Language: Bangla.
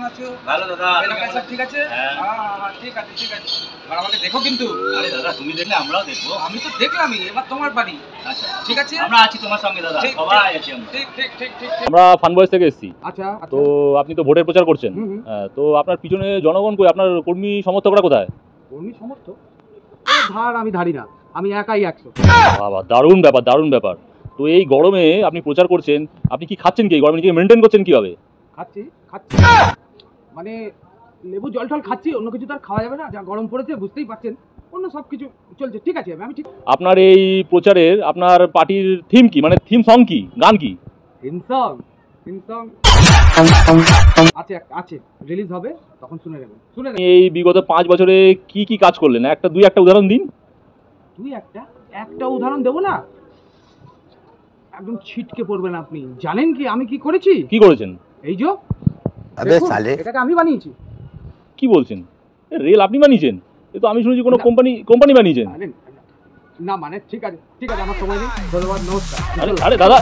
আছো? ভালো দাদা। এলাকায় সব ঠিক আছে? হ্যাঁ। ঠিক আছে ঠিক আছে। আর আমাকে দেখো কিন্তু। আরে দাদা তুমি দেখলে আমরাও দেখবো। আমি তো দেখলামই, এবার তোমার বাড়ি। আচ্ছা ঠিক আছে? আমরা আছি তোমার সঙ্গে দাদা, ঠিক, সবাই আছি আমরা। ঠিক ঠিক ঠিক ঠিক। আমরা ফান বয়েস থেকে এসেছি। আচ্ছা তো আপনি তো ভোটের প্রচার করছেন। তো আপনার পিছনে জনগণ কই, আপনার কর্মী সমর্থকরা কোথায়? কর্মী সমর্থক? ধার আমি ধারি না, আমি একাই 100। বাবা দারুণ ব্যাপার, দারুণ ব্যাপার। তো এই গরমে আপনি প্রচার করছেন, আপনি কি খাচ্ছেন কি? এই গরমে নিজেকে মেনটেন করছেন কিভাবে? খাচ্ছি খাচ্ছি মানে লেবু জল টল খাচ্ছি, অন্য কিছু তো আর খাওয়া যাবে না, যা গরম পড়েছে বুঝতেই পারছেন। অন্য সব কিছু চলছে, ঠিক আছে, আমি ঠিক। আপনার এই প্রচারের আপনার পার্টির থিম কি, মানে থিম সং কি, গান কি? থিম সং আছে আছে, রিলিজ হবে তখন শুনে নেবেন, শুনে নেবেন। এই বিগত 5 বছরে কি কি কাজ করলেন, একটা উদাহরণ দিন। তুই একটা উদাহরণ দেবো না, একদম ছিটকে পড়বেন আপনি। জানেন কি আমি কি করেছি? কি করেছেন? এই যে এটাকে আমি বানিয়েছি। কি বলছেন? রেল আপনি বানিয়েছেন? এ তো আমি শুনেছি কোনো কোম্পানি বানিয়েছেন। না মানে ঠিক আছে আমার সময় নেই, ধন্যবাদ, নমস্কার। আরে দাদা